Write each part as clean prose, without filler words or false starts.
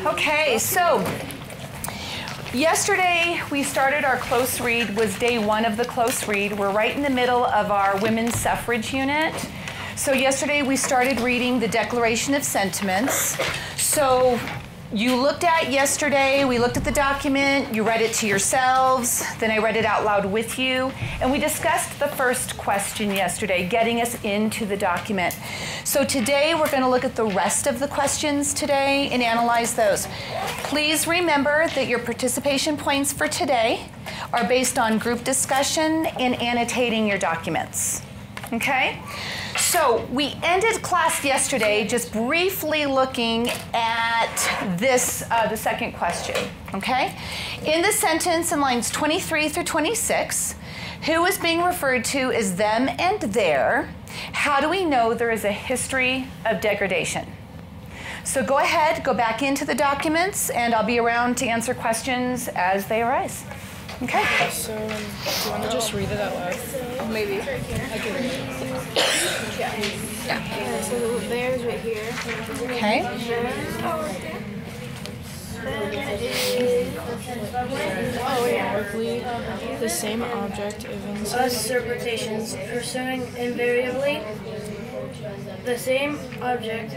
Okay, so yesterday we started our close read, was day one of the close read. We're right in the middle of our women's suffrage unit. So yesterday we started reading the Declaration of Sentiments. So you looked at yesterday, we looked at the document, you read it to yourselves, then I read it out loud with you, and we discussed the first question yesterday, getting us into the document. So today we're going to look at the rest of the questions today and analyze those. Please remember that your participation points for today are based on group discussion and annotating your documents. Okay? So we ended class yesterday just briefly looking at this, the second question, okay? In the sentence in lines 23 through 26, who is being referred to as them and their? How do we know there is a history of degradation? So go ahead, go back into the documents, and I'll be around to answer questions as they arise. Okay. So, do you want to just read it out loud? Maybe. I can read it. Yeah. So there's right here. Okay. Oh yeah. The same object evinces. Us interpretations pursuing invariably the same object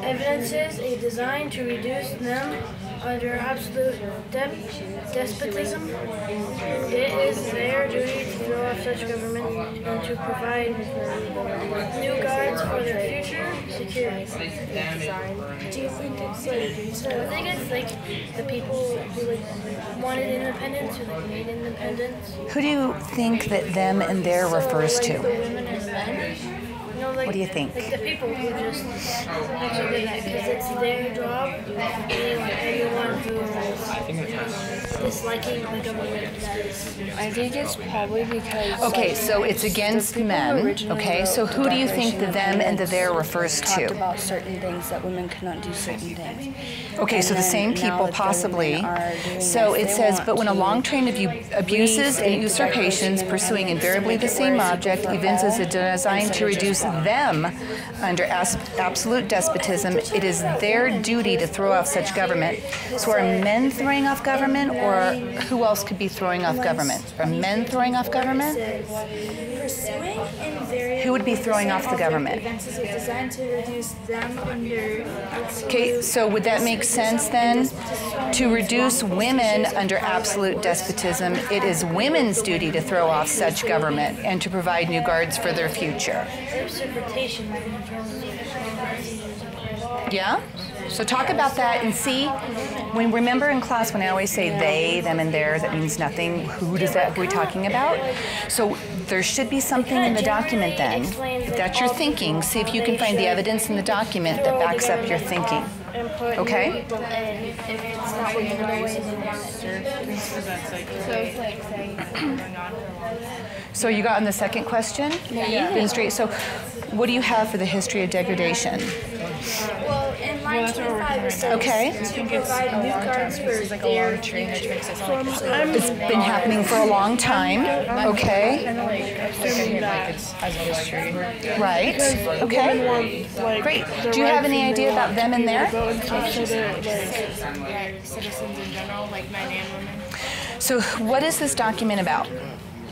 evidences a design to reduce them under absolute despotism. It is their duty to throw off such government and to provide new guards for their future security. Do you think it's like, I think it's like the people who wanted independence, who made independence. Who do you think that them and their refers The to? women and men. Like, What do you think? Like the people who just actually do that because it's their job. Anyone who is disliking the government that is. I think it's probably because. Okay, so it's against men. Okay, so who do you think the them and the their refers Talked to? about certain things that women cannot do certain things. Okay, so the And same then people now that the possibly. women are doing So this, it they says, want but when a to long train of abuses and restate the usurpations Declaration pursuing and invariably the make it same worse object for evinces a all design instead to of just reduce one. them under absolute despotism, it is their duty to throw off such government. So are men throwing off government, or who else could be throwing off government? Are men throwing off government? Pursuing invariably Who would be throwing off the government? events is designed to reduce them under Okay, so would that make sense then? To reduce women under absolute despotism, it is women's duty to throw off such government and to provide new guards for their future. Interpretation. Yeah? So talk about that and see, when remember in class when I always say they, them, and theirs, that means nothing. Who are we talking about? So there should be something in the document then. If that's your thinking, see if you can find the evidence in the document that backs up your thinking. Okay? So you got on the second question? Yeah. History. So what do you have for the history of degradation? well, in line 25 it says Okay. to provide new guards for their future. It's been happening for a long time. Okay. Right. Okay. Great. Do you have any idea about them and their? Citizens in general, like men and women. So what is this document about?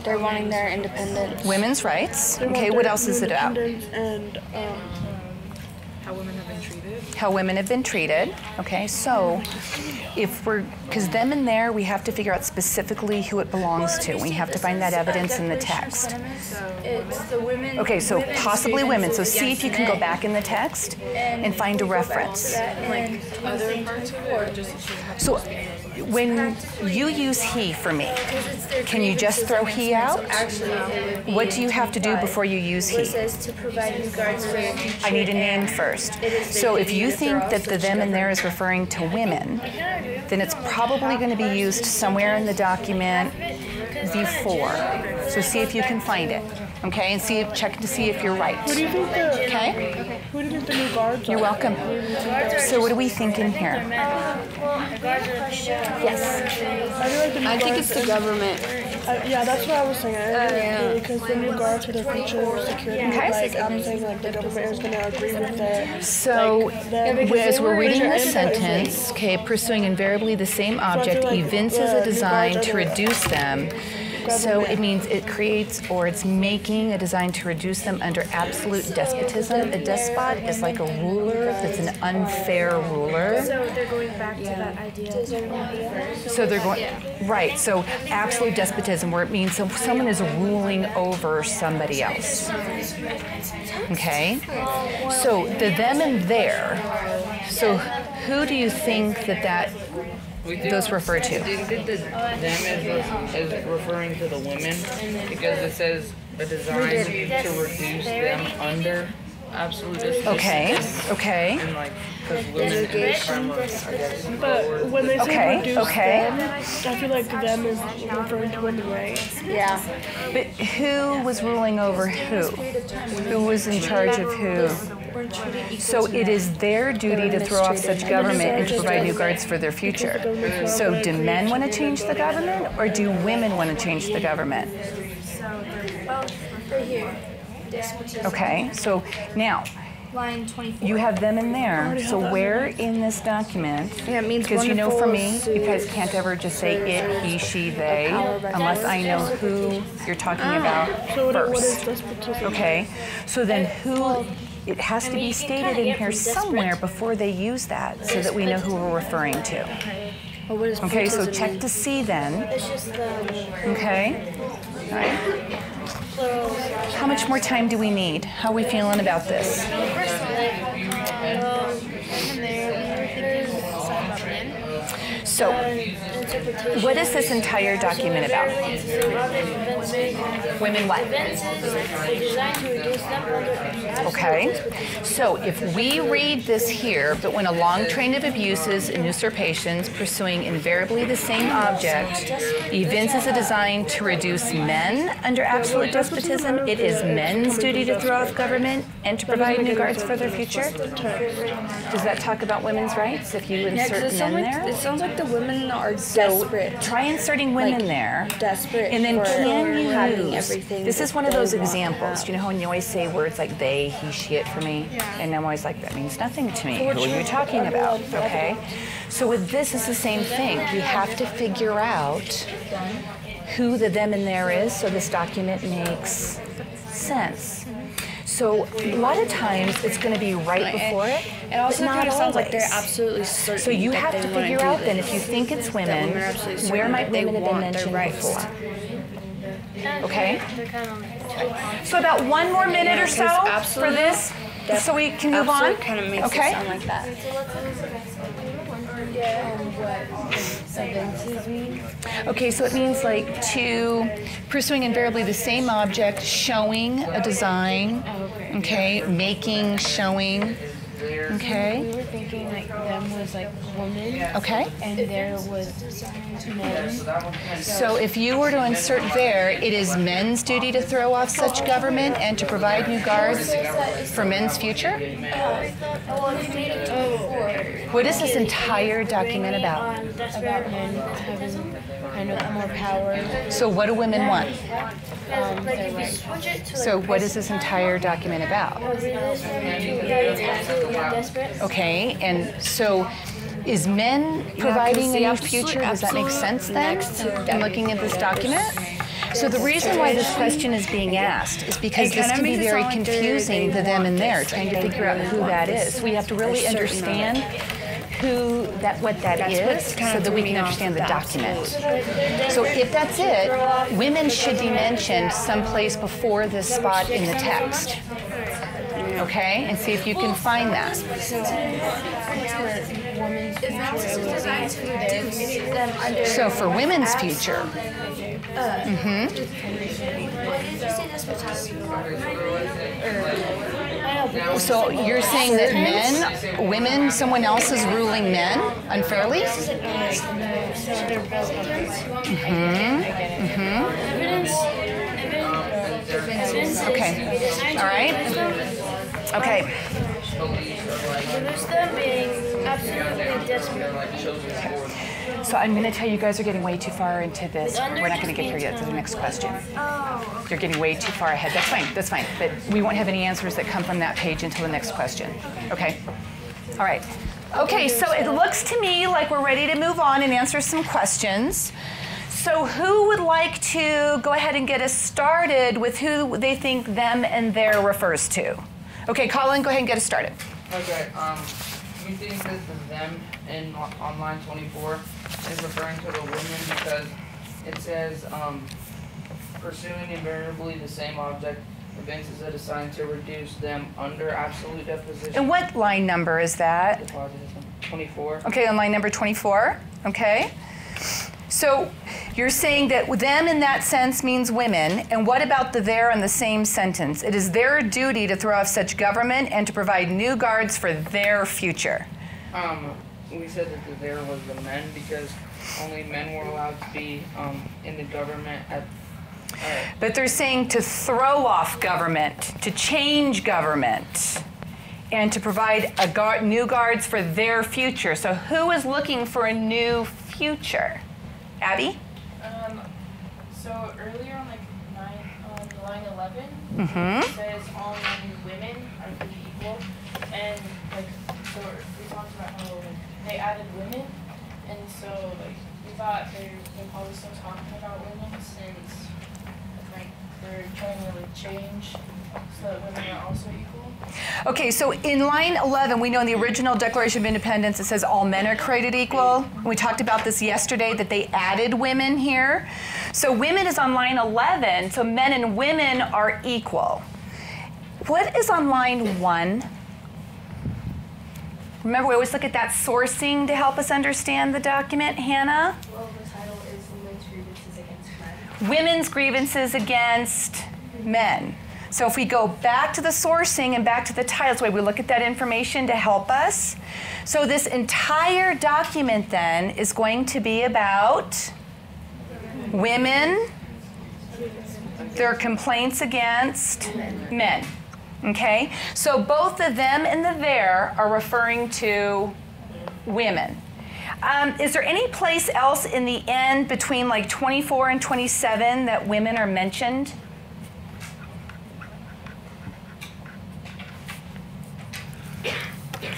They're wanting their independence. Women's rights. Okay, what else is it about? And how women have been treated. How women have been treated. Okay, so if we're, because them and their, we have to figure out specifically who it belongs to. We have to find that evidence in the text. It's the women. Okay, so possibly women. So see if you can go back in the text and find a reference. Other parts of it, or just. So when you use he for me, can you just throw he out? What do you have to do before you use he? It says to provide new guards for their future. I need a name first. So if you think that the them and their is referring to women, then it's probably going to be used somewhere in the document before. So see if you can find it. Okay, and check to see if you're right. Who do you think the? Okay? Who do you think the new guards You're are? welcome. So what are we thinking here? Yes. I feel like the new I think guards it's the government. Yeah, that's what I was saying. Because the new guards for the future security, like I'm saying, like the government is going to agree with it. So, as we're reading this sentence, okay, pursuing invariably the same object evinces a design to reduce them. So it means it creates or it's making a design to reduce them under absolute despotism. A despot is like a ruler that's an unfair ruler. So they're going back to that idea. So they're going, right, so absolute despotism where it means someone is ruling over somebody else. Okay? So the them and their, so who do you think that those refer to? Do you think that them is referring to the women? Because it says a design to reduce them under absolute despotism. Okay. And like, because women in the framework, I guess. But when they say reduce them, I feel like them is referring to women, right? Yeah. But who was ruling over who? Who was in charge of who? So it is their duty to throw off such government and to provide new guards for their future. So do men want to change the government or do women want to change the government? Right here. Despotism. Okay, so now Line 24. you have them in there. So where in this document, Yeah, it means because you know for me, wonderful you guys can't ever just say it, he, she, they, unless I know who you're talking about So what is first. despotism? Okay, so then who, it has to be stated in here somewhere before they use that so that we know who we're referring to. Well, what does Okay, so despotism check mean? to see then. It's just Okay. All right. How much more time do we need? How are we feeling about this? So, what is this entire document about? Women what? Okay. So if we read this here, but when a long train of abuses and usurpations pursuing invariably the same object evinces a design to reduce men under absolute despotism, it is men's duty to throw off government and to provide new guards for their future? Does that talk about women's rights if you insert men there? It sounds like the women are So desperate. try inserting women there. Desperate. And then for can you having use, everything this is that one of they those want. examples. You know how when you always say words like they, he, she, it for me? And I'm always like, that means nothing to me. Who are you talking about? Okay? So with this, it's the same thing. We have to figure out who the them and there is so this document makes sense. So a lot of times it's going to be right before it. It also but not kind of sounds like they're always. absolutely certain. So you that have they to wanna figure do out then this. if you think it's That women, women are absolutely certain where might that they women have been want their mentioned rights. before? Okay? So about one more minute or so for absolute- this, so we can move on? Absolute kind of makes Okay? it sound like that. Okay, so it means like to pursuing invariably the same object, showing a design, okay, making, showing, okay, We were thinking like them was like woman okay. and there was men. So if you were to insert there, it is men's duty to throw off such government and to provide new guards for men's future? What is this entire document about? About men having kind of more power. So what do women want? So what is this entire document about? Okay, and so is men providing a new future? Does that make sense then in looking at this document? So the reason why this question is being asked is because this can be very confusing, the them and there, trying to figure out who that is. We have to really understand what that is so that we can understand the document. So if that's it, women should be mentioned someplace before this spot in the text. Okay, and see if you can find that. So for women's future, so you're saying that men, women, someone else is ruling men unfairly? Okay. All right. Okay. reduce them being absolutely desperate. like chosen for. So I'm going to tell you guys are getting way too far into this. We're not going to get here yet to the next question. You're getting way too far ahead. That's fine. That's fine. But we won't have any answers that come from that page until the next question. Okay? All right. Okay, so it looks to me like we're ready to move on and answer some questions. So who would like to go ahead and get us started with who they think them and their refers to? Okay, Colin, go ahead and get us started. Okay, you think that the them in on line 24 is referring to the women because it says pursuing invariably the same object events is assigned to reduce them under absolute deposition. And what line number is that? 24. Okay, on line number 24. Okay. So you're saying that them in that sense means women, and what about the there in the same sentence? It is their duty to throw off such government and to provide new guards for their future. We said that the there was the men because only men were allowed to be in the government at. But they're saying to throw off government, to change government, and to provide new guards for their future. So who is looking for a new future? Abby? So earlier on line 11, Mm-hmm. it says all men and women are created equal, and so we talked about how they added women, and so we thought they're probably still talking about women since they're trying to change so that women are also equal. Okay, so in line 11, we know in the original Declaration of Independence it says all men are created equal. We talked about this yesterday that they added women here. So women is on line 11, so men and women are equal. What is on line 1? Remember, we always look at that sourcing to help us understand the document. Hannah? Well, the title is Women's Grievances Against Men. Women's grievances against men. So if we go back to the sourcing and back to the title, that's why we look at that information to help us. So this entire document then is going to be about women, their complaints against men. Okay? So both the them and the their are referring to women. Is there any place else in the end between like 24 and 27 that women are mentioned?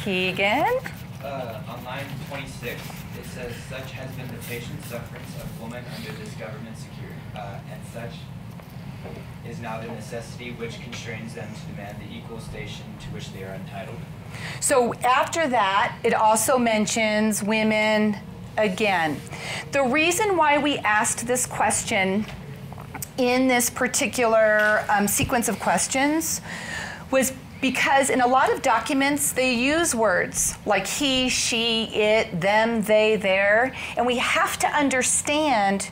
Keegan? On line 26, it says, such has been the patient sufferance of woman under this government security, and such is now the necessity which constrains them to demand the equal station to which they are entitled. So after that, it also mentions women again. The reason why we asked this question in this particular sequence of questions was because in a lot of documents, they use words like he, she, it, them, they, their, and we have to understand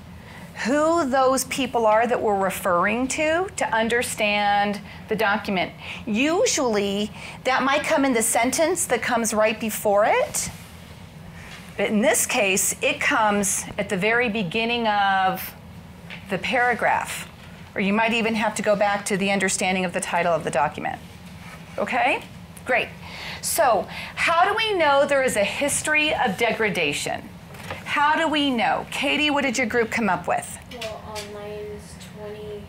who those people are that we're referring to understand the document. Usually, that might come in the sentence that comes right before it, but in this case, it comes at the very beginning of the paragraph, or you might even have to go back to the understanding of the title of the document. Okay? Great. So, how do we know there is a history of degradation? How do we know? Katie, what did your group come up with? Well, on lines 29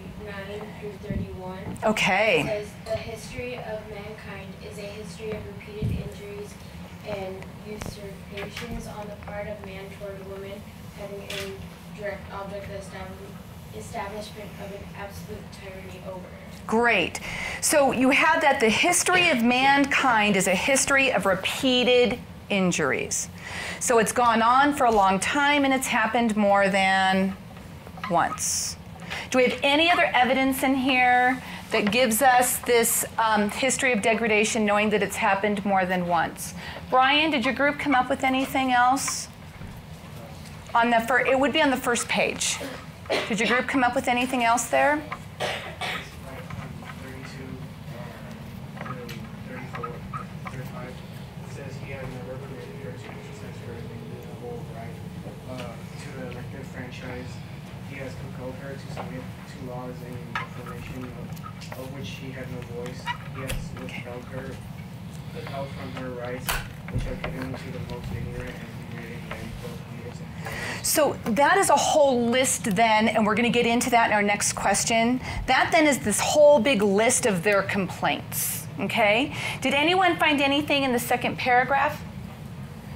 through 31, Okay. it says the history of mankind is a history of repeated injuries and usurpations on the part of man toward woman, having a direct object the establishment of an absolute tyranny over her. Great. So you have that the history of mankind is a history of repeated injuries. So it's gone on for a long time and it's happened more than once. Do we have any other evidence in here that gives us this history of degradation, knowing that it's happened more than once? Brian, did your group come up with anything else? On the it would be on the first page. Did your group come up with anything else there? 32, 34, 35. It says he has never permitted her to exercise her inalienable right to the elected franchise. He has compelled her to submit to laws in information of which she had no voice. He has withheld her withheld from her rights, which are given to the most ignorant and degraded men, both leaders and foreigners. So that is a whole list then, and we're going to get into that in our next question. That then is this whole big list of their complaints, okay? Did anyone find anything in the second paragraph?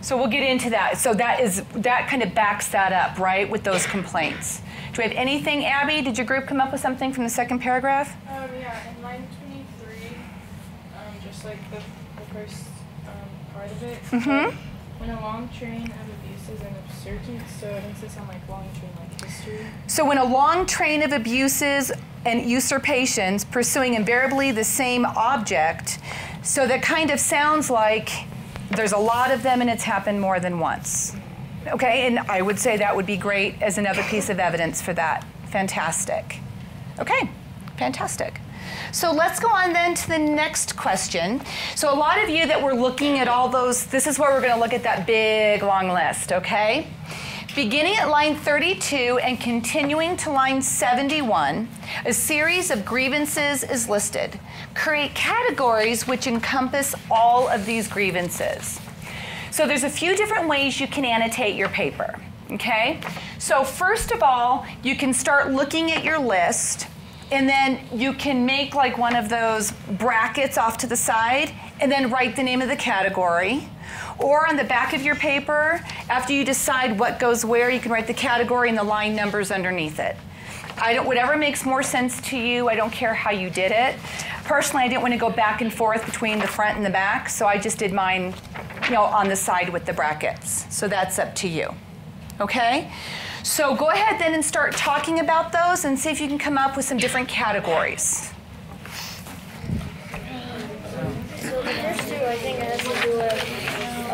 So we'll get into that. So that kind of backs that up, right, with those complaints. Do we have anything, Abby? Did your group come up with something from the second paragraph? Yeah, in line 23, just like the first part of it. Mm-hmm. When a long train of abuses and absurdities, so it makes it sound like long train, like history. So when a long train of abuses and usurpations pursuing invariably the same object, so that kind of sounds like there's a lot of them and it's happened more than once. Okay, and I would say that would be great as another piece of evidence for that. Fantastic. Okay, fantastic. So let's go on then to the next question. So a lot of you that were looking at all those, this is where we're going to look at that big long list, okay? Beginning at line 32 and continuing to line 71, a series of grievances is listed. Create categories which encompass all of these grievances. So there's a few different ways you can annotate your paper, okay? So first of all, you can start looking at your list, and then you can make like one of those brackets off to the side, and then write the name of the category. Or on the back of your paper, after you decide what goes where, you can write the category and the line numbers underneath it. Whatever makes more sense to you, I don't care how you did it. Personally, I didn't want to go back and forth between the front and the back, so I just did mine, on the side with the brackets. So that's up to you, okay? So go ahead then and start talking about those and see if you can come up with some different categories. So the first two, I think, has to do with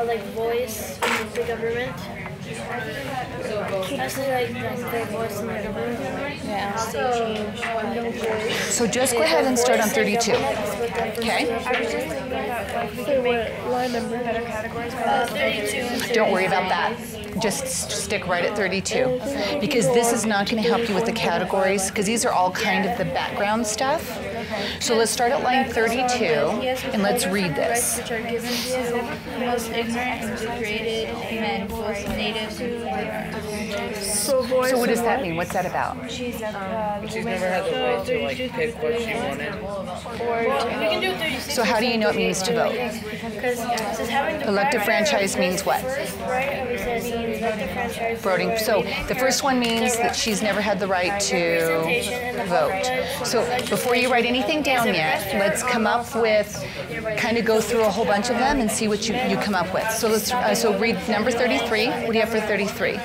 like voice in the government. Has to like the voice in the government. Yeah. So just go ahead and start on 32. Okay? I was just thinking that we can make line number better categories. 32. Don't worry about that. Just stick right at 32. Because this is not going to help you with the categories, because these are all kind of the background stuff. So let's start at line 32, and let's read this. Which are given to the most ignorant and degraded men, both natives and foreigners. So what does that mean? What's that about? She's never had the right to like pick what she wanted. We can do 36. So how do you know it means to vote? Because it says having the Elective franchise means what? first right of it says elective franchise. Voting. So the first one means that she's never had the right to vote. So before you write anything down yet, let's come up with, kind of go through a whole bunch of them and see what you come up with. So let's so read number 33. What do you have for 33?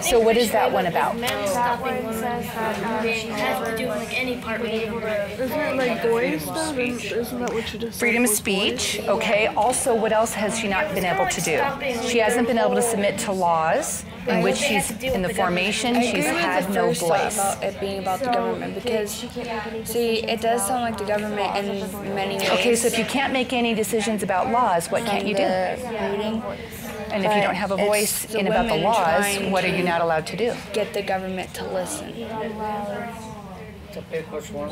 So what is that one about? Men stopping women has to do with like any part of the government. Isn't it like voice stuff? Isn't that what you just said? Freedom of speech, okay. Also, what else has she not been able to do? She hasn't been able to submit to laws in which she's, in the formation, she's had no voice. About it being about the government, because, see, it does sound like the government in many ways. Okay, so if you can't make any decisions about laws, what can't you do? Reading. And if you don't have a voice in about the laws, what are you not allowed to do? Get the government to listen. To pick which one.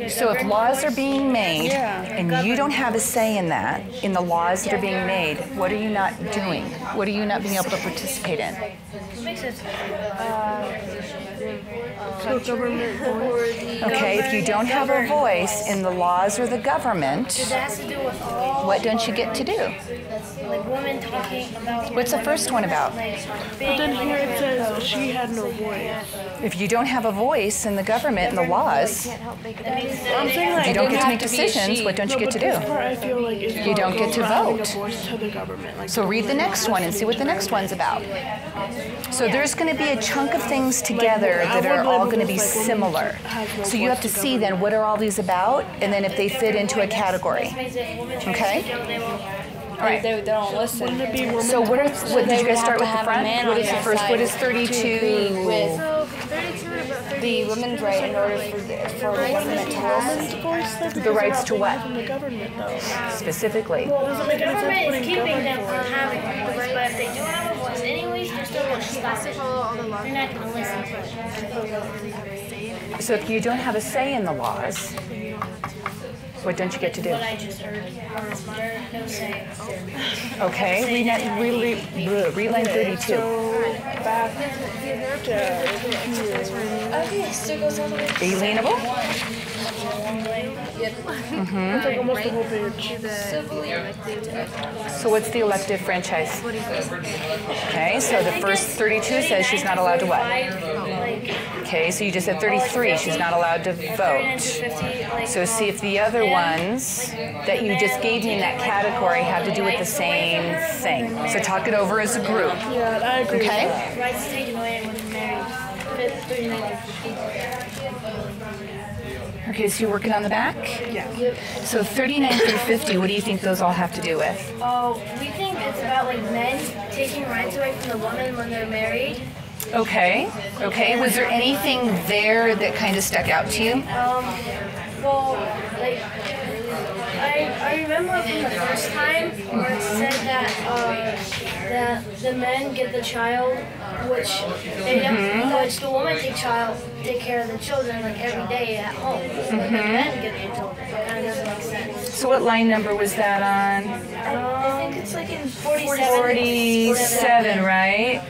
So if laws are being made and you don't have a say in that, in the laws that are being made, what are you not doing? What are you not being able to participate in? Okay, if you don't have a voice in the laws or the government, what don't you get to do? Like women talking about. What's the first one about? But then here it says she had no voice. If you don't have a voice in the government and the laws, I'm saying like you don't get to make be a decisions, she. what don't you get to This do? part I feel like is You don't get to having vote. a voice to the government. Like So read the next one and see what the next one's about. So there's going to be a chunk of things together that are all going to be similar. So you have to see then what are all these about, and then if they fit into a category. Okay? All right. They don't listen. So what did you guys start with the front? What is the first? What is 32? The women's right in order for the government to listen. The rights to what? From the government, though. Specifically. The government is keeping them from having a voice, but if they do have a voice anyways, they're still She has to follow all the laws. You're not gonna listen to it. So if you don't have a say in the laws, what don't you get to do? What I just heard. No say. Okay, read line 32. Okay, so it goes all the way. Alienable? It's like almost the whole page. So what's the elective franchise? Okay, so the first 32 says she's not allowed to what? Okay, so you just said 33, she's not allowed to vote. So see if the other ones that you just gave me in that category have to do with the same thing. So talk it over as a group. Yeah, I agree. Okay? Rights taken away when married. 39 Okay, so you're working on the back? Yeah. So 39 through 50, what do you think those all have to do with? Oh, we think it's about like men taking rights away from the woman when they're married. Okay, okay. Was there anything there that kind of stuck out to you? Well, like I remember from the first time where it said that that the men get the child, which they don't, which the woman take care of the children like every day at home. But the men get the children. That doesn't make sense. So what line number was that on? I think it's like in 47. 47, right?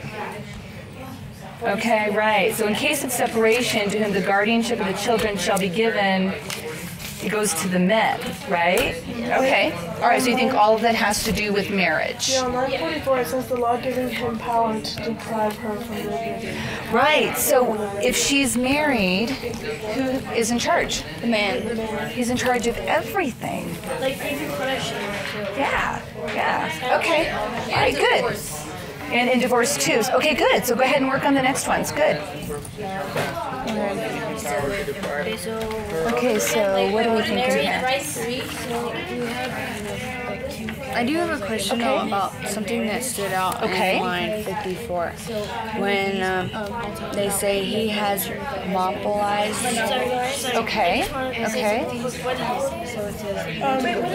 Okay, right. So in case of separation, to whom the guardianship of the children shall be given, it goes to the men, right? Okay. All right, so you think all of that has to do with marriage? Yeah, on line 44 it says the law giving him power to deprive her from living. Right. So if she's married, who is in charge? The man. He's in charge of everything. Like even punishment too. Yeah. Yeah. Okay. All right, good. And in divorce too. Okay, good. So go ahead and work on the next ones. Good. Okay, so what do we think in here? I do have a question though about something that stood out in line 54. When they say he has monopolized. Okay.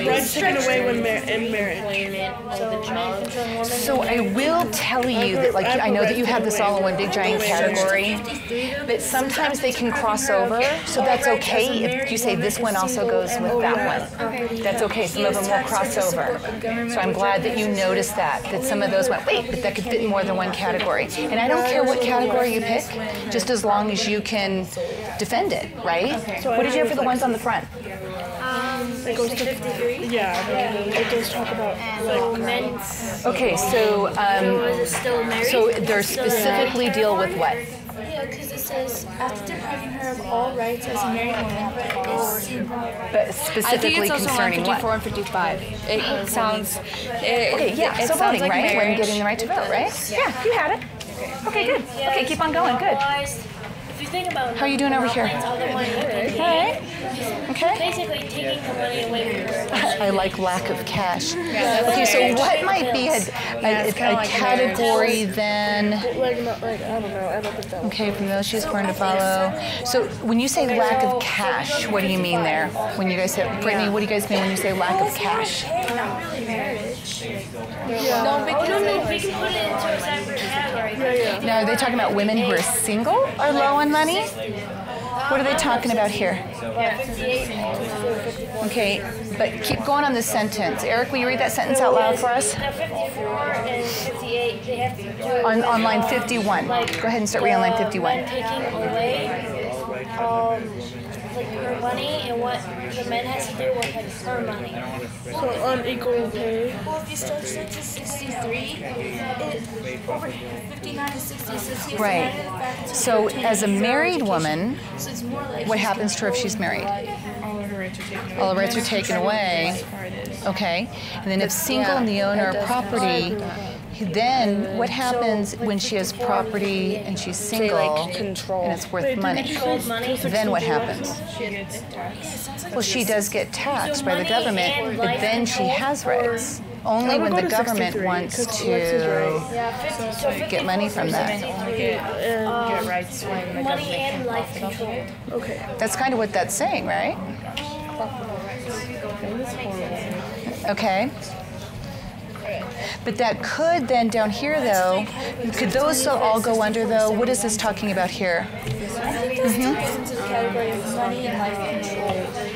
Rights taken away when in marriage. So I will tell you that, like, I know that you have this all in one big giant category, but sometimes they can cross over, so that's okay if you say this one also goes with that one. That's okay, some of them will cross over. So I'm glad that you noticed that some of those went, wait, but that could fit in more than one category. And I don't care what category you pick, just as long as you can defend it, right? What did you have for the ones on the front? It goes to 53. Yeah, it does talk about men. Okay, so they're specifically deal with what? Yeah, because it says, after depriving her of all rights as a married woman, But specifically concerning what? 54 and 55. It sounds. Okay, yeah, so voting, like right? marriage. When getting the right to vote, right? Yeah, you had it. Okay, good. Okay, keep on going, good. If you think about it, How are you doing over here? all the money All right. Okay. basically taking the money away from her. I like lack of cash. Okay, so what might be a category then? I don't know. I don't think that was. Okay, from those she's going to follow. So when you say lack of cash, what do you mean there? When you guys say, Brittany, what do you guys mean when you say lack of cash? not really marriage. No, we can put it into a separate category. Now, are they talking about women who are single or low on money? What are they talking about here? Okay, but keep going on this sentence. Eric, will you read that sentence out loud for us? 54 and 58, they have to do On line 51. Go ahead and start reading on line 51. taking away like her money and what the men has to do with like her money. So unequal pay. Well, if you start to 63, over 59 to 60 says he's Right. So as a married woman, So it's more like what happens to her if she's married? All the rights are taken away. Okay. And then if single and the owner of property, then what happens when she has property and she's single and it's worth money? Then what happens? Well, she does get taxed by the government, but then she has rights. Only when the government wants to get money from that. Get rights when the Money government and life control. Okay. That's kind of what that's saying, right? Okay. But that could then down here though, could those all go under though? What is this talking about here? I think this goes into the category of money and life control.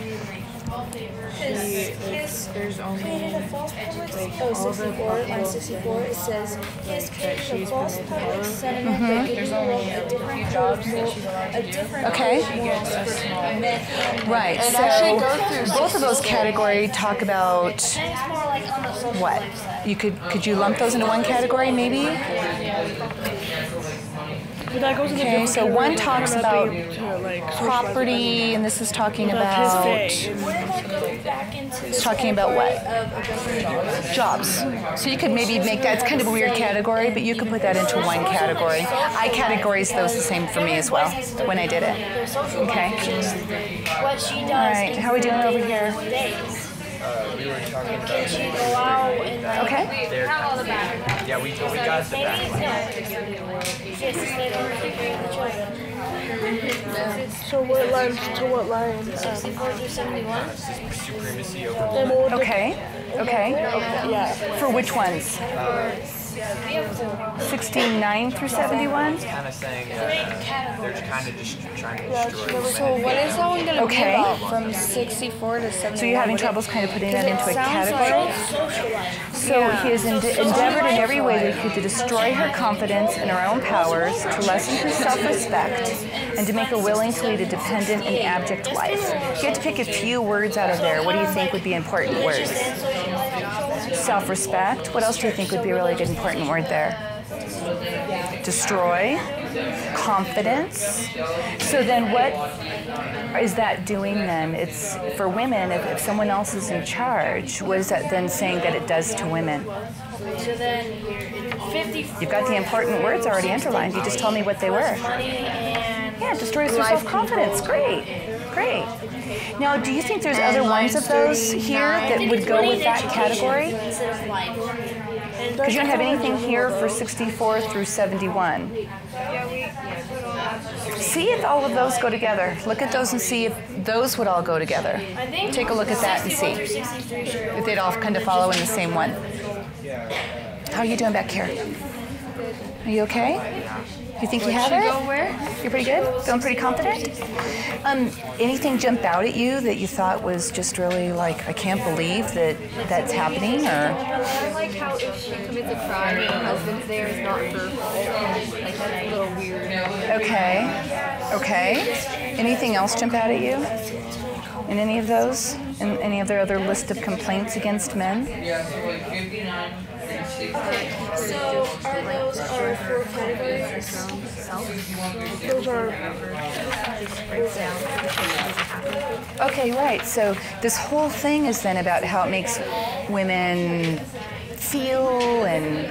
His created a false public, 64, line 64, it says, he has created a false public sentiment that gives the world a different jobs, a different Okay. morals for men. Right, so both of those categories talk about And it's more like on the social what? life side. You could you lump those into one category maybe? But that goes in the Okay, different so category one of talks not about being able to, like, socialize property, and this is talking with his about face. Wouldn't that go back into it's the talking about category what? of different jobs? Jobs. So you could maybe make that, it's kind of a weird category, but you could put that into one category. I categorized those the same for me as well when I did it. Their social Okay. life, just what she does. All right, how are we doing over here? Days. We were talking about Can she go out and like, Okay. their, yeah, we got the back. just live on the figure of the children? So what lines? 64 through 71. Supremacy over Then what would the- Okay, okay. Yeah. For which ones? 69 through 71? kind of saying that they're kind of just trying to destroy. So what is that one going to Okay. be about from 64 to 71? So you're having troubles kind of putting that into a sounds category? Social life. So he has endeavored in every way that he could to destroy her confidence in her own powers, to lessen her self-respect, and to make her willing to lead a dependent and abject life. If you had to pick a few words out of there, what do you think would be important words? Self-respect. What else do you think would be a really good important word there? Destroy. Confidence. So then what is that doing then? It's for women, if someone else is in charge, what is that then saying that it does to women? So then 54. You've got the important words already underlined. You just told me what they were. Money and Yeah, destroys their self-confidence. Great, great. Now, do you think there's other ones of those here that would go with that category? instead of life. Because you don't have anything here for 64 through 71. See if all of those go together. Look at those and see if those would all go together. I think Take a look at that and 61 see through 63 sure. if they'd all kind of follow in the same one. How are you doing back here? Are you okay? You think you have it? You're pretty good? Feeling pretty confident? Anything jump out at you that you thought was just really like, I can't believe that that's happening? Or I like how if she commits a crime and her husband's there, it's not her fault. Like, that's a little weird. Okay. Anything else jump out at you? In any of those? In any of their other list of complaints against men? Yeah, so like 59, 66. So are those our four categories? Those are Okay, right. So this whole thing is then about how it makes women feel and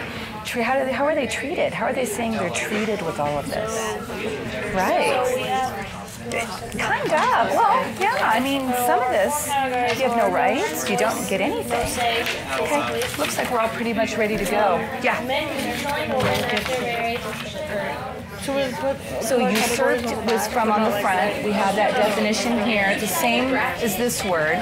how are they treated? How are they saying they're treated with all of this? Right. Kind of. Well, yeah. I mean, some of this, you have no rights. You don't get anything. Okay. Looks like we're all pretty much ready to go. Yeah. Men can join the women after marriage. So usurped was from on the front. We have that definition here. It's the same as this word.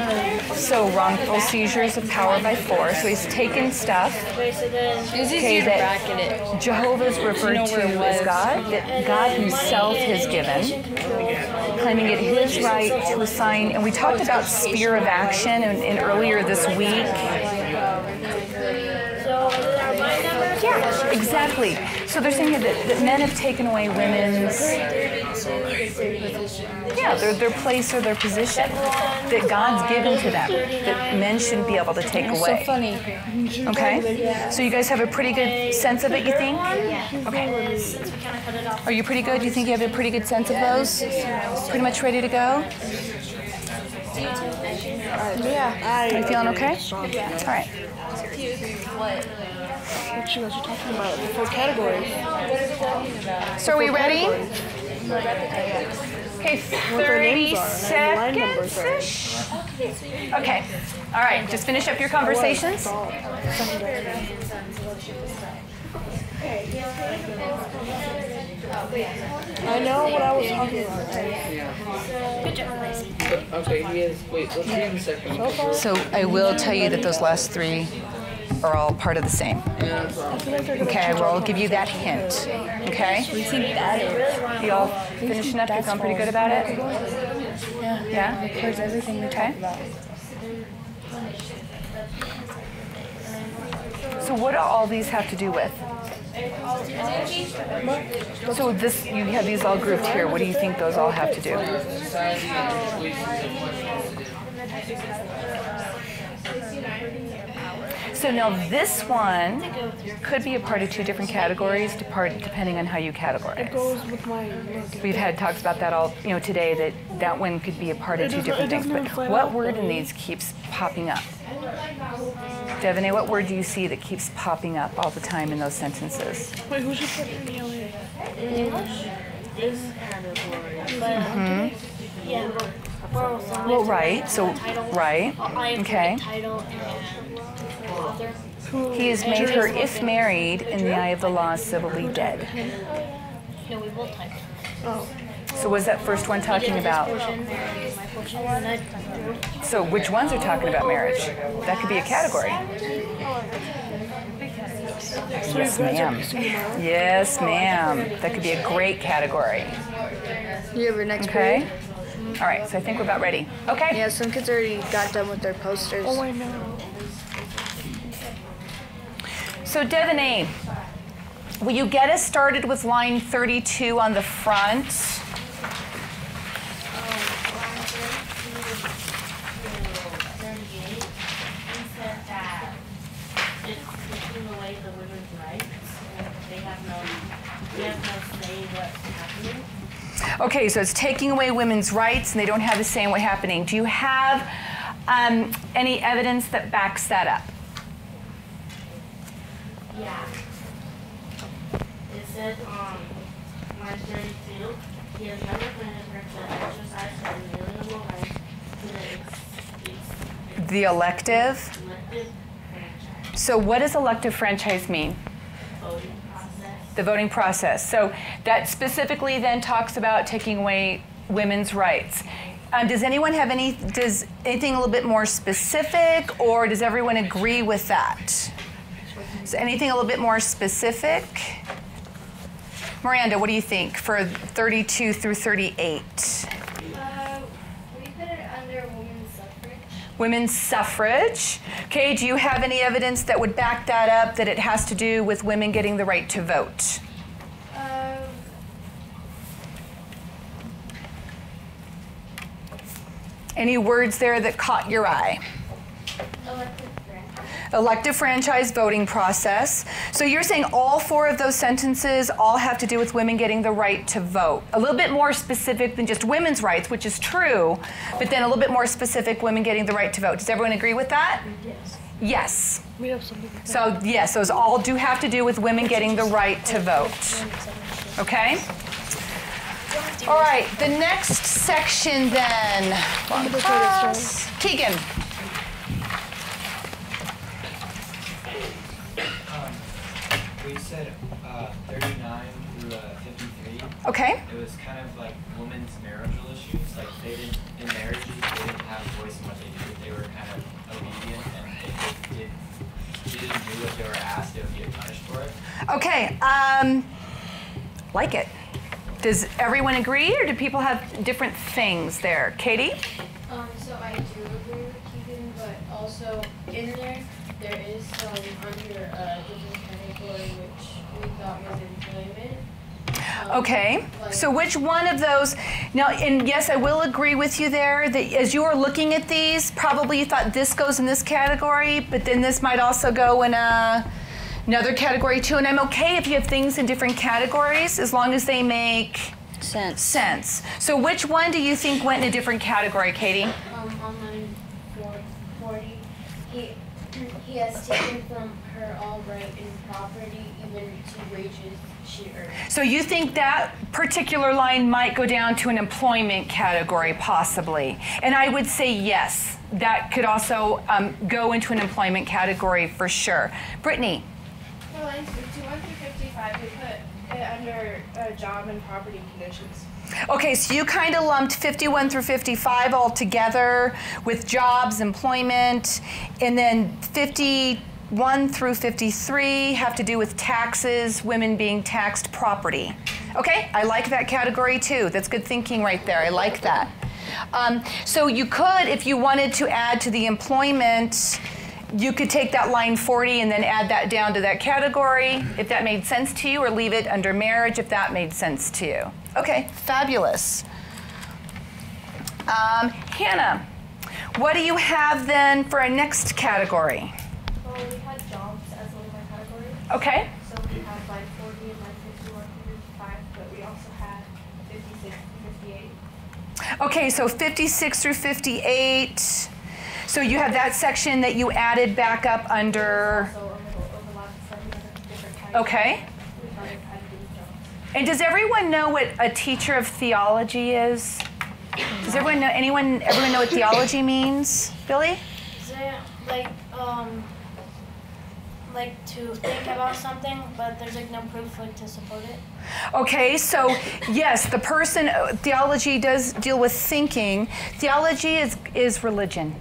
So wrongful seizures of power by force. So he's taken stuff. It's Okay, easier to that bracket it. Jehovah's referred to as God, that God himself has given, claiming it his right to assign, and we talked about sphere of action in earlier this week. Yeah, exactly. So they're saying that men have taken away women's, their place or their position that God's given to them, that men shouldn't be able to take away. So funny. Okay? So you guys have a pretty good sense of it, you think? Okay. Are you pretty good? You think you have a pretty good sense of those? Pretty much ready to go? yeah. Are you feeling okay? All right. What you guys are talking about? The four categories. So are we ready? Okay, What their 30 names are, and line numbers are. seconds-ish. Okay. All right, just finish up your conversations. I know what I was talking about. Okay, he is. Wait, let's read the second one. So I will tell you that those last three are all part of the same. Okay, well, I'll give you that hint. Okay? You all finishing up? You're feeling pretty good about it? Yeah? It covers everything we talked about. So what do all these have to do with? So this, you have these all grouped here. What do you think those all have to do? So now this one could be a part of 2 different categories depending on how you categorize. We've had talks about that all, today, that one could be a part of 2 different things. But what word in these keeps popping up? Devaney, what word do you see that keeps popping up all the time in those sentences? Wait, who should put in yellow? English is category. Yeah. Well, right. So, right. Okay. He has made her, if married, in the eye of the law, civilly dead. No, we will type. Oh. So what's that first one talking about? So which ones are talking about marriage? That could be a category. Yes, ma'am. Yes, ma'am. That could be a great category. You have your next Okay. All right, so I think we're about ready. Okay. Yeah, some kids already got done with their posters. Oh, I know. So Devaney, will you get us started with line 32 on the front? Okay, so it's taking away women's rights and they don't have the say in what's happening. Do you have any evidence that backs that up? Yeah. It says on line 32, he has never been to exercise her inalienable rights to The elective? elective franchise. So what does elective franchise mean? Voting process. The voting process. So that specifically then talks about taking away women's rights. Does anyone have anything a little bit more specific, or does everyone agree with that? So anything a little bit more specific? Miranda, what do you think for 32 through 38? We put it under women's suffrage. Women's suffrage. Okay, do you have any evidence that would back that up, that it has to do with women getting the right to vote? Any words there that caught your eye? Elective franchise voting process. So you're saying all 4 of those sentences all have to do with women getting the right to vote. A little bit more specific than just women's rights, which is true, but then a little bit more specific, women getting the right to vote. Does everyone agree with that? Yes. Yes. We have something. So yes, those all do have to do with women getting the right to vote. Okay? All right, the next section then. Keegan. We said 39 through 53. Okay. It was kind of like women's marital issues. Like they didn't, in marriages, they didn't have a voice in what they did. They were kind of obedient, and if they didn't do what they were asked, they would get punished for it. Okay, like it. Does everyone agree, or do people have different things there? Katie? So I do agree with Keegan, but also in there is some under a different category which we thought was employment. Okay, so which one of those, now, and yes, I will agree with you there, that as you were looking at these, probably you thought this goes in this category, but then this might also go in another category too, and I'm okay if you have things in different categories, as long as they make sense. So which one do you think went in a different category, Katie? On line 40, he has taken from her all right in property, even to wages she earned. So you think that particular line might go down to an employment category, possibly. And I would say yes, that could also go into an employment category for sure. Brittany? For lines 51 through 55, we put it under job and property conditions. Okay, so you kind of lumped 51 through 55 all together with jobs, employment, and then 51 51 through 53 have to do with taxes, women being taxed property. Okay, I like that category too. That's good thinking right there. I like that. So you could, if you wanted to add to the employment, you could take that line 40 and then add that down to that category if that made sense to you, or leave it under marriage if that made sense to you. Okay, fabulous. Hannah, what do you have then for our next category? Well, we had jobs as one of our categories. Okay. So we have line 40 and line 51 through 55, but we also had 56 through 58. Okay, so 56 through 58. So you have that section that you added back up under. Also a little overlap with some other different types. Okay. We thought it had to do with jobs. And does everyone know what a teacher of theology is? Does everyone know, everyone know what theology means? Billy? Is it like to think about something, but there's like no proof like to support it? Okay, so yes, the person, theology does deal with thinking. Theology is religion.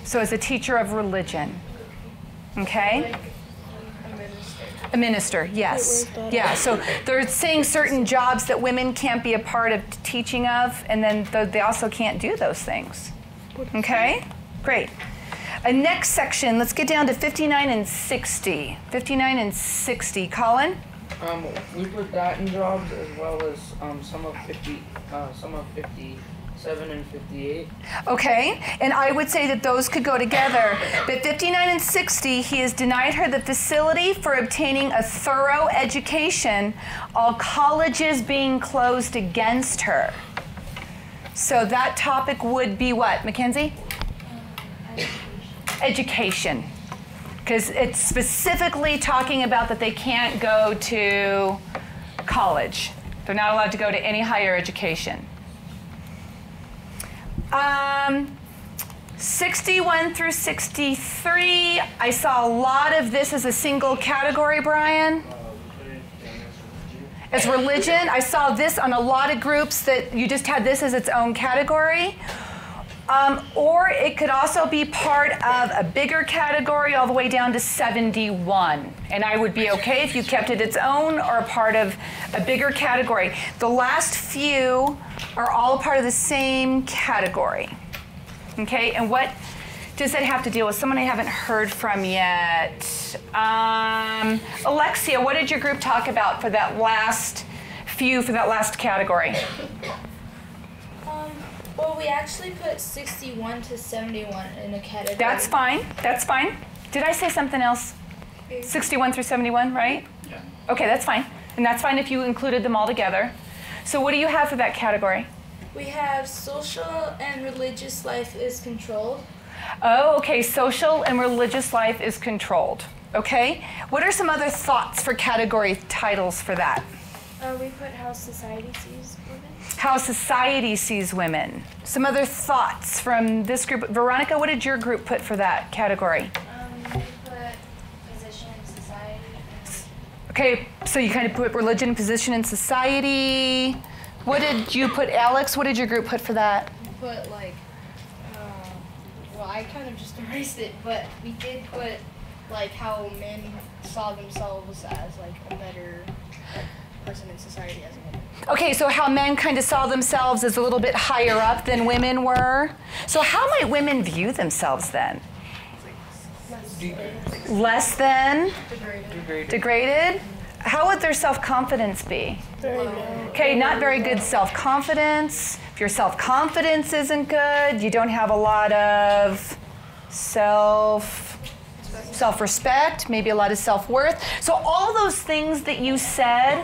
So as a teacher of religion. Okay? A minister, yes. Yeah, so they're saying certain jobs that women can't be a part of teaching of, and then they also can't do those things. Okay? Great. Next section, let's get down to 59 and 60. 59 and 60. Colin? We put that in jobs as well as some of 57 and 58. Okay, and I would say that those could go together. But 59 and 60, he has denied her the facility for obtaining a thorough education, all colleges being closed against her. So that topic would be what, Mackenzie? Education. Because it's specifically talking about that they can't go to college. They're not allowed to go to any higher education. 61 through 63, I saw a lot of this as a single category, Brian. As religion, I saw this on a lot of groups that you just had this as its own category. Or it could also be part of a bigger category all the way down to 71. And I would be okay if you kept it its own or a part of a bigger category. The last few are all part of the same category. Okay, and what does that have to deal with? Someone I haven't heard from yet. Alexia, what did your group talk about for that last few, for that last category? Well, we actually put 61 to 71 in a category. That's fine. That's fine. Did I say something else? 61 through 71, right? Yeah. Okay, that's fine. And that's fine if you included them all together. So what do you have for that category? We have social and religious life is controlled. Oh, okay. Social and religious life is controlled. Okay. What are some other thoughts for category titles for that? We put how society sees women. How society sees women. Some other thoughts from this group. Veronica, what did your group put for that category? We put position in society. Okay, so you kind of put religion, position in society. What did you put, Alex? What did your group put for that? We put like, well, I kind of just erased it, but we did put like how men saw themselves as like a better person in society as a woman. Okay, so how men kind of saw themselves as a little bit higher up than women were. So how might women view themselves then? Less than? Degraded? How would their self-confidence be? Very low. Okay, not very good self-confidence. If your self-confidence isn't good, you don't have a lot of self-respect, maybe a lot of self-worth. So all those things that you said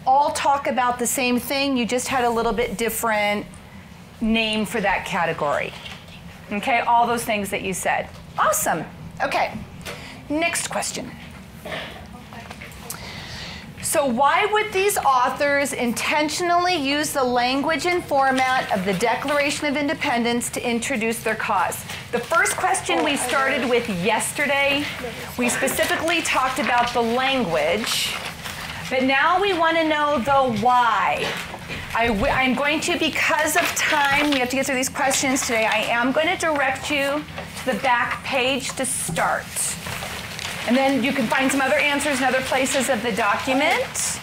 all talk about the same thing. You just had a little bit different name for that category. Okay, all those things that you said. Awesome. Okay, next question. So why would these authors intentionally use the language and format of the Declaration of Independence to introduce their cause? The first question we started with yesterday, we specifically talked about the language, but now we want to know the why. I'm going to, because of time, we have to get through these questions today, I am going to direct you to the back page to start. And then you can find some other answers in other places of the document.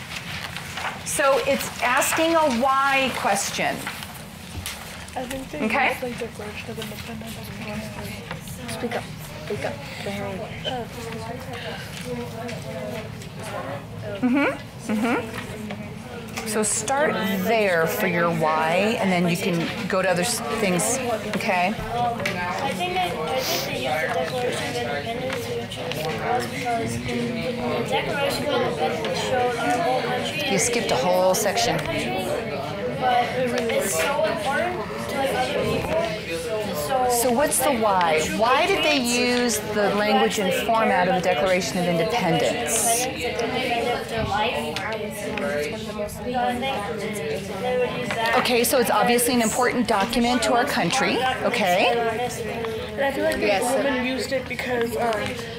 So it's asking a why question. I think they Okay. use like Declaration of Independence. Speak up. Speak up. So start there for your why, and then you can go to other things. Okay. I think they use the Declaration of Independence to choose the cause because the Declaration of Independence showed our whole country. You skipped a whole section. But it's so important to like other people. So what's the why? Why did they use the language and format of the Declaration of Independence? Okay, so it's obviously an important document to our country. Okay. And I feel like the women used it because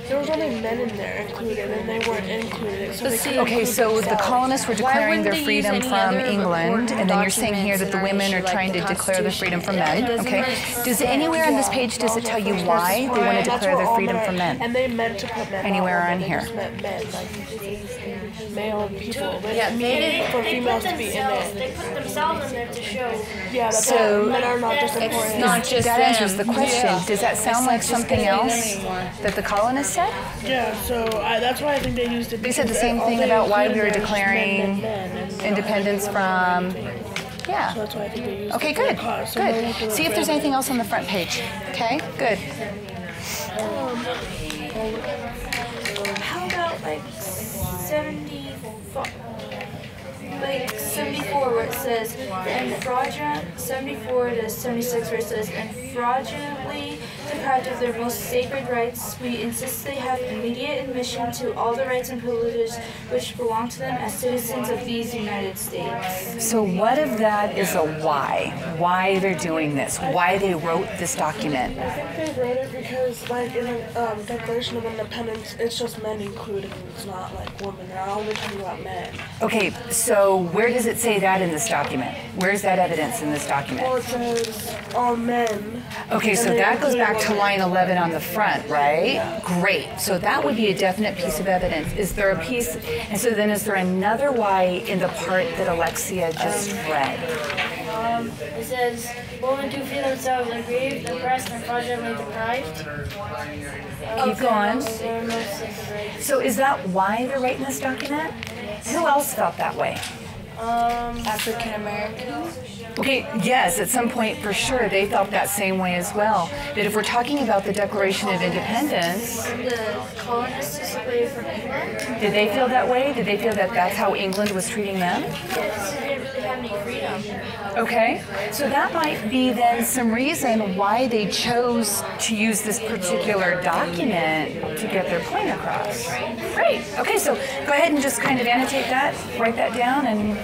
there was only men in there included, and they weren't included. So they Okay, so the colonists were declaring their freedom from England, and then you're saying here that the women are trying to declare their freedom from men. Okay. Does anywhere on this page does it tell you why they want to declare their freedom from men? And they meant to put men Anywhere on on it. here? They just meant men, like male people. They Yeah, didn't mean for females to be in They it. put themselves in there to show. Yeah, that's So- men are not just important. not just That answers the them. question. Yeah. Does that sound like something else that the colonists said? Yeah, so that's why I think they used it. They said the because same all thing they about why we included were there was just declaring men, and independence from. Yeah. So that's why I think they used Okay, it for the good. cause. So no one Good. could See if there's anything else on the front page. Okay, good. How about like 74 where it says and fraudulent 74 to 76 where it says and fraudulently deprived of their most sacred rights, we insist they have immediate admission to all the rights and privileges which belong to them as citizens of these United States. So what of that is a why? Why they're doing this? Why they wrote this document? I think they wrote it because, like, in the Declaration of Independence, it's just men included, and it's not like women. They're only talking about men. Okay, so where does it say that in this document? Where's that evidence in this Well, document? it says all men. Okay, so And they that goes include back to women. line 11 on the front, right? Great. So that would be a definite piece of evidence. Is there a piece, and so then is there another why in the part that Alexia just read? It says, women do feel themselves aggrieved, oppressed, and fraudulently deprived. Keep going. Their most sacred rights. So is that why they're writing this document? Who else felt that way? African Americans. Okay, yes, at some point for sure they felt that same way as well. That if we're talking about the Declaration of Independence, The colonists disappeared from England. did they feel that way? Did they feel that that's how England was treating them? Yes, they didn't really have any freedom. Okay, so that might be then some reason why they chose to use this particular document to get their point across. Great. Okay, so go ahead and just kind of annotate that, write that down, and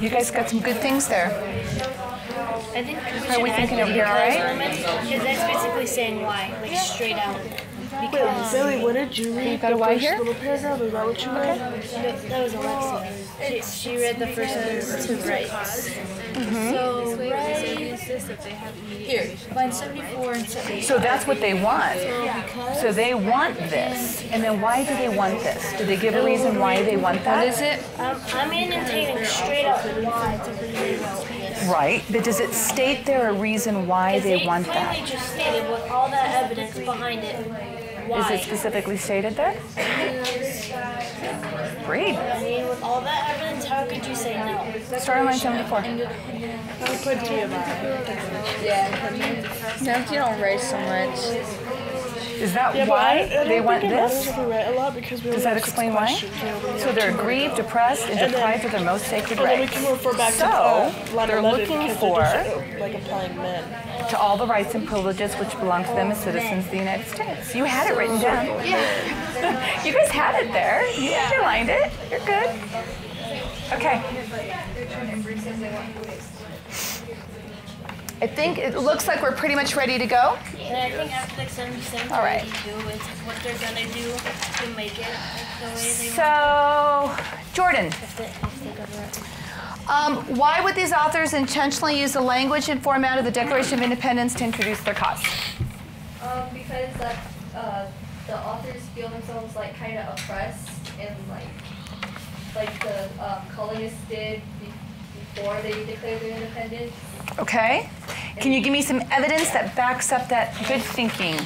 you guys got some good things there. I think How are we thinking over here, all right? Because that's basically saying why, like straight out. Wait, Because Billy, what did you read? got a The Y first here? little paragraph? Is that what you read? that was Alexia. She read the first sentence to rights. So right here, line 74 and 78. So that's what they want. So they want this. And then why do they want this? Do they give a reason why they want that? What is it? I'm annotating straight up why. Right, but does it state there a reason why they want that? They just stated with all that evidence behind it. Why? Is it specifically stated there? Read. I mean, with all that evidence, how could you say no? Start on line 74. I put D of I. Now if you don't write so much. Is that Yeah, but why I don't they want think it matters this? if we write a lot because we Does only that have 6 explain why? questions, you know, we So have they're two aggrieved, more. depressed, and And then- deprived of their most sacred And then we rights. can refer back to So, line they're 11 looking because for they're just, like applying men. to all the rights and privileges which belong to them as citizens of the United States. You had it written down. You guys had it there. You underlined it. You're good. Okay. I think it looks like we're pretty much ready to go. And I think after like 77 All right. is what they're gonna do to make it the way they want. So, Jordan, If they cover it. why would these authors intentionally use the language and format of the Declaration of Independence to introduce their cause? Because that's the the authors feel themselves like kind of oppressed and like the colonists did before they declared their independence. Okay. Can you give me some evidence that backs up that good thinking?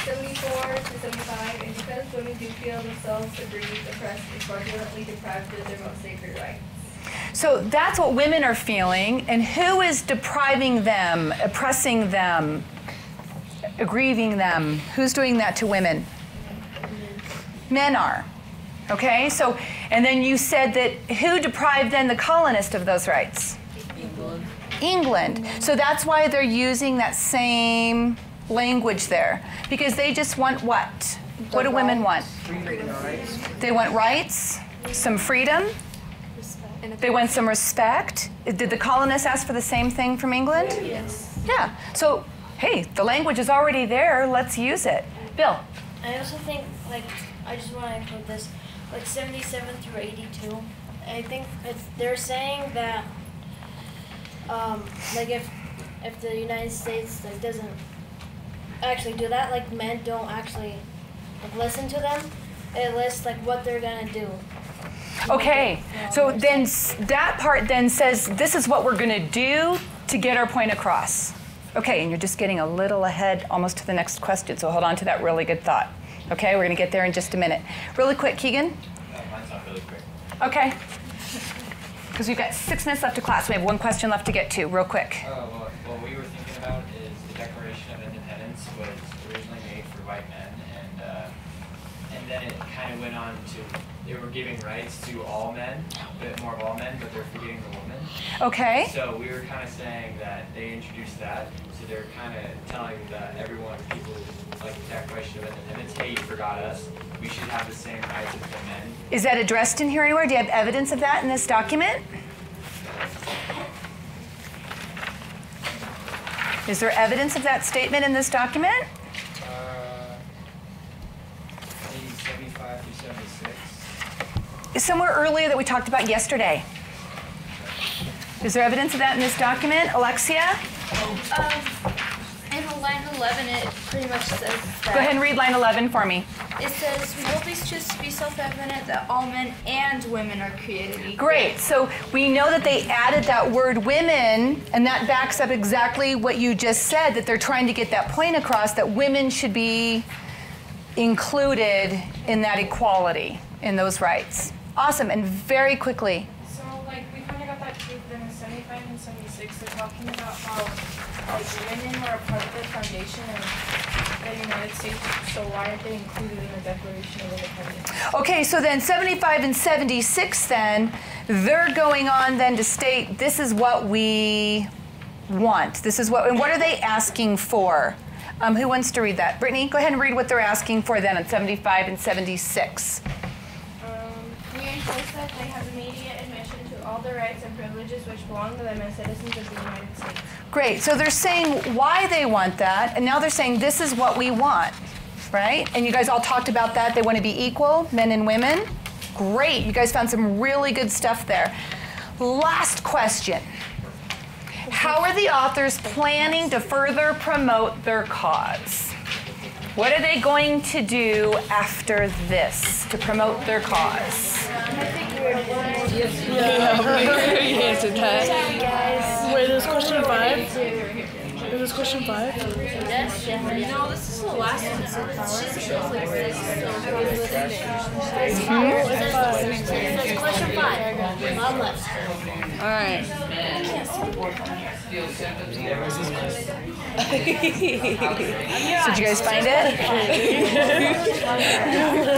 74 to 75, and because women do feel themselves aggrieved, oppressed, and fraudulently deprived of their most sacred rights. So that's what women are feeling, and who is depriving them, oppressing them, aggrieving them? Who's doing that to women? Men are. Okay, so, and then you said that who deprived then the colonists of those rights? England. So that's why they're using that same language there, because they just want what? What do women want? They want rights, some freedom, they want some respect. Did the colonists ask for the same thing from England? Yes. Yeah, so hey, the language is already there, let's use it. Bill? I also think, like, I just want to include this, like 77 through 82, I think they're saying that, like if the United States like doesn't actually do that, like men don't actually like, listen to them, it lists like what they're gonna do. Okay, so then that part then says this is what we're gonna do to get our point across. Okay, and you're just getting a little ahead almost to the next question, so hold on to that really good thought. Okay, we're gonna get there in just a minute. Really quick, Keegan? Mine's not really quick. Okay. Because we've got 6 minutes left to class. We have one question left to get to, real quick. Well, what we were thinking about is the Declaration of Independence was originally made for white men, and then it kind of went on to, they were giving rights to all men, a bit more of all men, but they're forgetting the women. Okay. So we were kind of saying that they introduced that, so they're kind of telling that everyone, people like the Declaration of Independence, hey, you forgot us. We should have the same rights as the men. Is that addressed in here anywhere? Do you have evidence of that in this document? Is there evidence of that statement in this document? Maybe 75 through 76. Somewhere earlier that we talked about yesterday. Is there evidence of that in this document? Alexia? In line 11, it pretty much says that. Go ahead and read line 11 for me. It says, we hold these truths to be self-evident that all men and women are created equal. Great. So we know that they added that word women, and that backs up exactly what you just said, that they're trying to get that point across, that women should be included in that equality, in those rights. Awesome. And very quickly. So, like, we kind of got that too, but in 75 and 76, they're talking about how, like, women were a part of the foundation of the United States, so why aren't they included in the Declaration of Independence? Okay, so then 75 and 76 then, they're going on then to state this is what we want. This is what, and what are they asking for? Who wants to read that? Brittany, go ahead and read what they're asking for then on 75 and 76. We enforce that they have immediate admission to all the rights and privileges which belong to them as citizens of the United States. Great, so they're saying why they want that, and now they're saying this is what we want, right? And you guys all talked about that, they want to be equal, men and women. Great, you guys found some really good stuff there. Last question. How are the authors planning to further promote their cause? What are they going to do after this to promote their cause? You answered that. Wait, there's question 5? Is this question 5? No, this is the last one. It's question 5. Mom left. All right. So did you guys find it?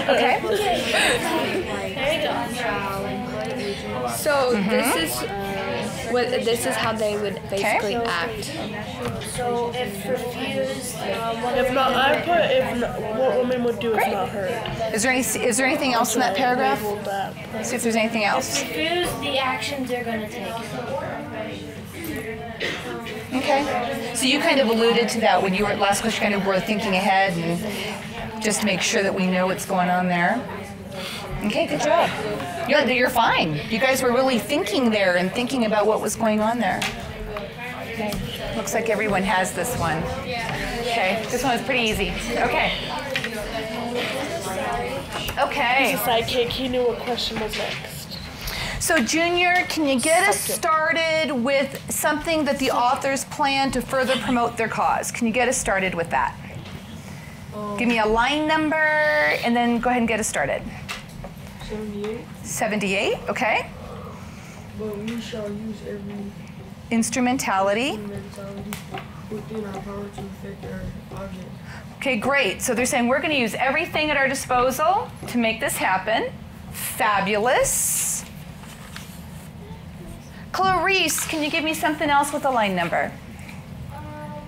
Okay. There you go. So this is how they would basically act. So if refused, If not, I put if not, what women would do if not heard. Is there anything else in that paragraph? See if there's anything else. refused the actions they're going to take. Okay. So you kind of alluded to that when you were last question, kind of were thinking ahead and just make sure that we know what's going on there. Okay, good job. You're fine. You guys were really thinking there and thinking about what was going on there. Okay. Looks like everyone has this one. Okay, this one is pretty easy. Okay. Okay. He's a sidekick. He knew what question was next. So Junior, can you get us started with something that the authors plan to further promote their cause? Can you get us started with that? Give me a line number and then go ahead and get us started. 78. 78, okay. But we shall use every Instrumentality. within our power to effect our object. Okay, great. So they're saying we're going to use everything at our disposal to make this happen. Fabulous. Clarice, can you give me something else with a line number? Line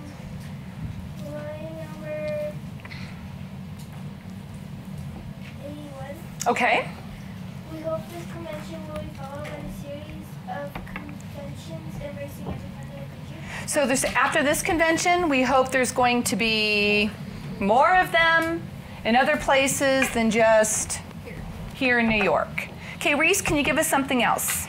number 81. Okay. We hope this convention will be followed by a series of conventions embracing every part of the country. So after this convention, we hope there's going to be more of them in other places than just here in New York. Okay, Reese, can you give us something else?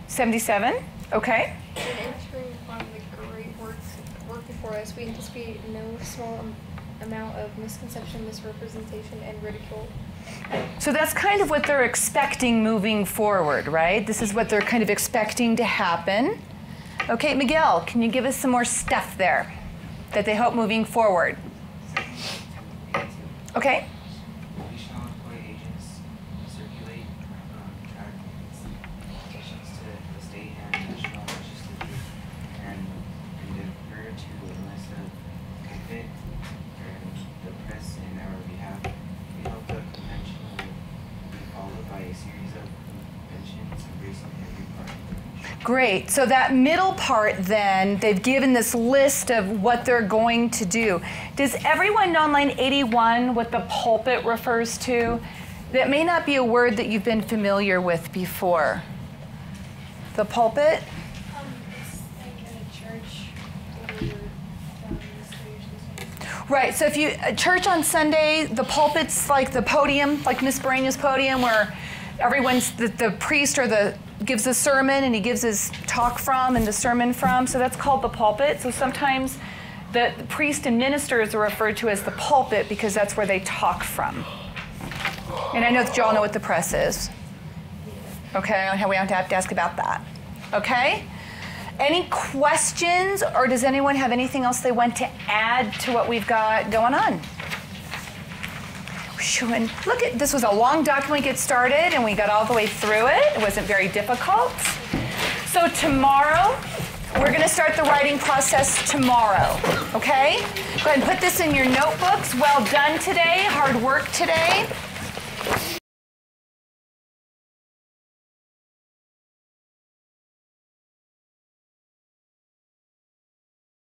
77, okay. In entering upon the great work before us, we anticipate no small amount of misconception, misrepresentation, and ridicule. So that's kind of what they're expecting moving forward, right? This is what they're kind of expecting to happen. Okay, Miguel, can you give us some more stuff there that they hope moving forward? Okay. We shall employ agents to circulate track petitions to the state and national legislature and endeavor to enlist a benefit and the press in our behalf. We hope the convention will be followed by a series of conventions embracing every part of the country. Great. So that middle part then, they've given this list of what they're going to do. Does everyone know on line 81 what the pulpit refers to? That may not be a word that you've been familiar with before. The pulpit? It's like in a church Right, so if you, a church on Sunday, the pulpit's like the podium, like Miss Barania's podium, where everyone's, the priest or gives the sermon and he gives his talk from and the sermon from, so that's called the pulpit. So sometimes the priest and ministers are referred to as the pulpit because that's where they talk from. And I know that you all know what the press is. Okay, we don't have to ask about that. Okay? Any questions, or does anyone have anything else they want to add to what we've got going on? And look at this, was a long document to get started, and we got all the way through it. It wasn't very difficult. So tomorrow, we're going to start the writing process tomorrow, okay? Go ahead and put this in your notebooks. Well done today, hard work today.